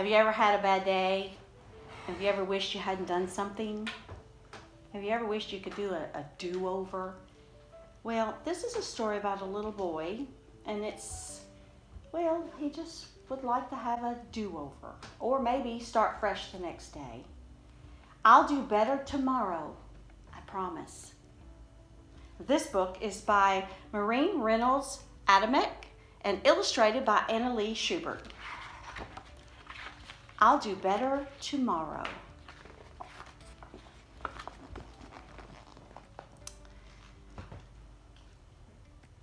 you ever had a bad day? Have you ever wished you hadn't done something? Have you ever wished you could do a do-over? Well, this is a story about a little boy, and he just would like to have a do-over, or maybe start fresh the next day. I'll do better tomorrow, I promise. This book is by Maureen Reynolds Adamek and illustrated by Annalee Schubert. I'll do better tomorrow.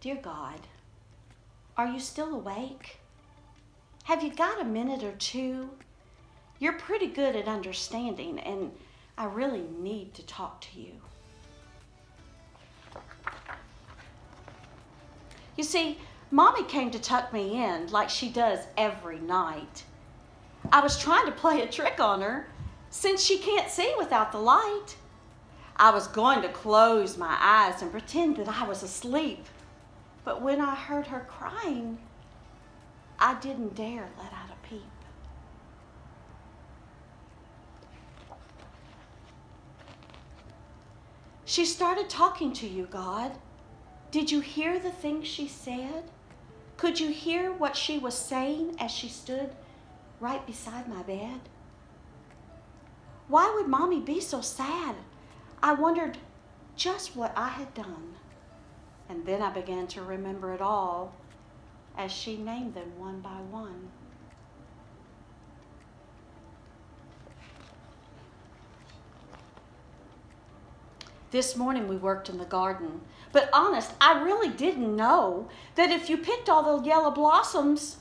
Dear God, are you still awake? Have you got a minute or two? You're pretty good at understanding, and I really need to talk to you. You see, Mommy came to tuck me in like she does every night. I was trying to play a trick on her since she can't see without the light. I was going to close my eyes and pretend that I was asleep, but when I heard her crying, I didn't dare let out a peep. She started talking to you, God. Did you hear the things she said? Could you hear what she was saying as she stood right beside my bed? Why would Mommy be so sad? I wondered just what I had done. And then I began to remember it all as she named them one by one. This morning we worked in the garden, but honest, I really didn't know that if you picked all the yellow blossoms,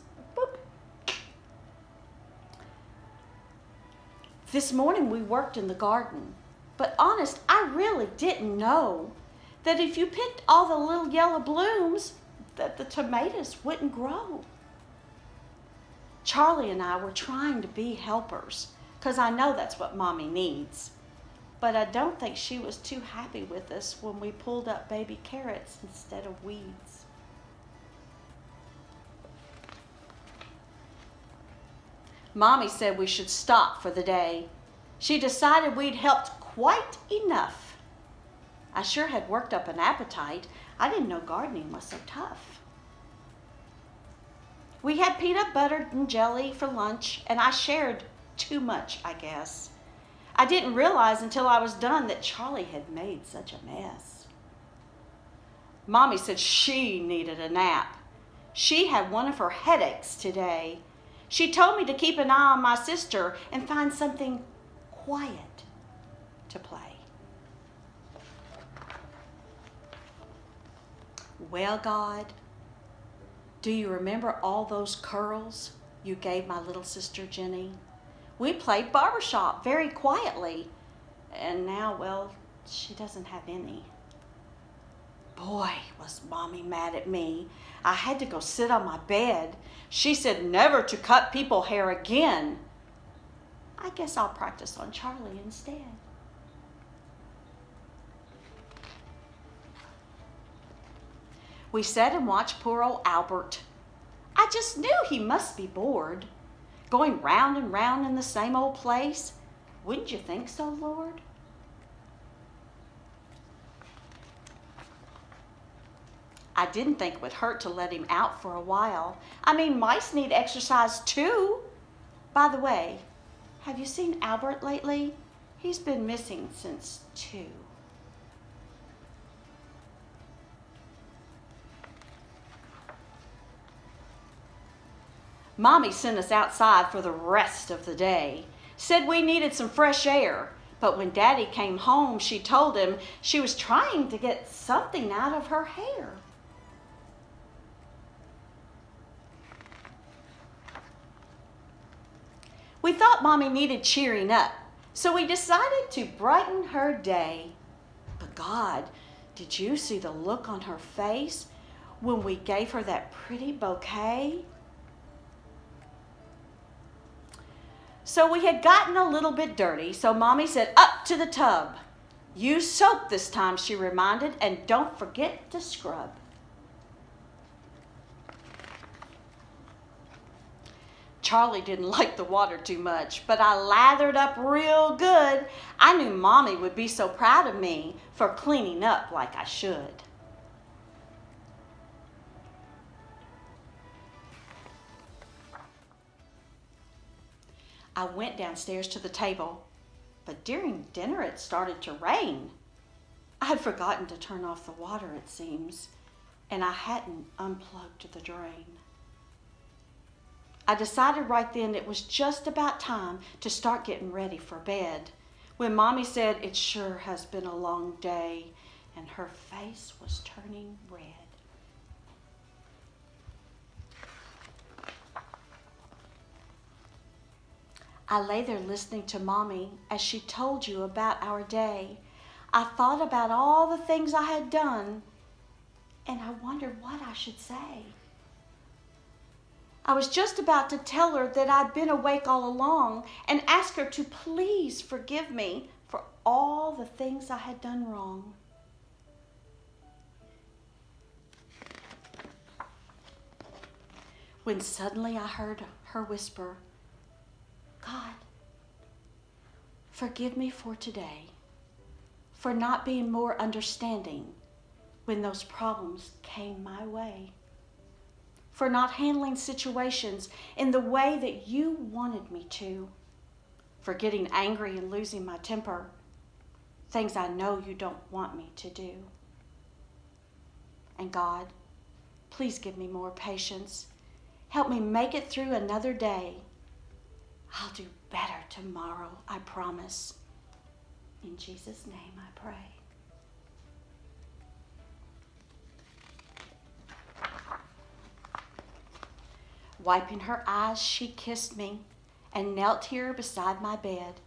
This morning we worked in the garden, but honest, I really didn't know that if you picked all the little yellow blooms, that the tomatoes wouldn't grow. Charlie and I were trying to be helpers, because I know that's what Mommy needs. But I don't think she was too happy with us when we pulled up baby carrots instead of weeds. Mommy said we should stop for the day. She decided we'd helped quite enough. I sure had worked up an appetite. I didn't know gardening was so tough. We had peanut butter and jelly for lunch, and I shared too much, I guess. I didn't realize until I was done that Charlie had made such a mess. Mommy said she needed a nap. She had one of her headaches today. She told me to keep an eye on my sister and find something quiet to play. Well, God, do you remember all those curls you gave my little sister Jenny? We played barbershop very quietly, and now, well, she doesn't have any. Boy, was Mommy mad at me. I had to go sit on my bed. She said never to cut people's hair again. I guess I'll practice on Charlie instead. We sat and watched poor old Albert. I just knew he must be bored. Going round and round in the same old place. Wouldn't you think so, Lord? I didn't think it would hurt to let him out for a while. I mean, mice need exercise too. By the way, have you seen Albert lately? He's been missing since 2. Mommy sent us outside for the rest of the day. Said we needed some fresh air. But when Daddy came home, she told him she was trying to get something out of her hair. We thought Mommy needed cheering up, so we decided to brighten her day. But God, did you see the look on her face when we gave her that pretty bouquet? So we had gotten a little bit dirty, so Mommy said, up to the tub. Use soap this time, she reminded, and don't forget to scrub. Charlie didn't like the water too much, but I lathered up real good. I knew Mommy would be so proud of me for cleaning up like I should. I went downstairs to the table, but during dinner it started to rain. I had forgotten to turn off the water, it seems, and I hadn't unplugged the drain. I decided right then it was just about time to start getting ready for bed when Mommy said, "It sure has been a long day," and her face was turning red. I lay there listening to Mommy as she told you about our day. I thought about all the things I had done, and I wondered what I should say. I was just about to tell her that I'd been awake all along and ask her to please forgive me for all the things I had done wrong. When suddenly I heard her whisper, "God, forgive me for today, for not being more understanding when those problems came my way, for not handling situations in the way that you wanted me to, for getting angry and losing my temper, things I know you don't want me to do. And God, please give me more patience. Help me make it through another day. I'll do better tomorrow, I promise. In Jesus' name I pray." Wiping her eyes, she kissed me and knelt here beside my bed.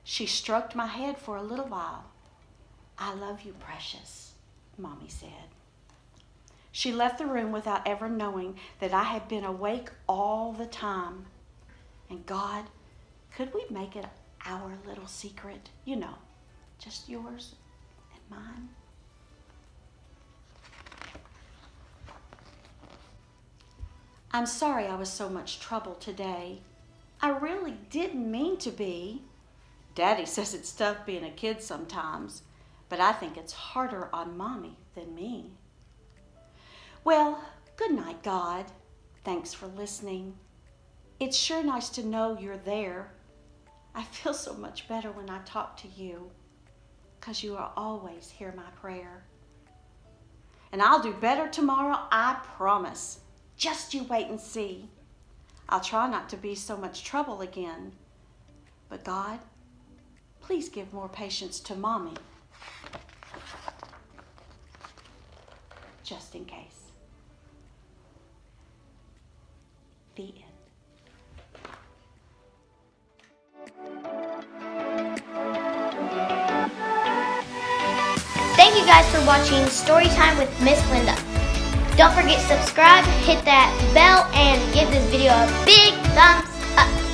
She stroked my head for a little while. "I love you, precious," Mommy said. She left the room without ever knowing that I had been awake all the time. And God, could we make it our little secret? You know, just yours and mine. I'm sorry I was so much trouble today. I really didn't mean to be. Daddy says it's tough being a kid sometimes, but I think it's harder on Mommy than me. Well, good night, God. Thanks for listening. It's sure nice to know you're there. I feel so much better when I talk to you, 'cause you are always hear my prayer. And I'll do better tomorrow, I promise. Just you wait and see. I'll try not to be so much trouble again. But God, please give more patience to Mommy. Just in case. The end. Thank you guys for watching Storytime with Miss Linda. Don't forget to subscribe, hit that bell, and give this video a big thumbs up.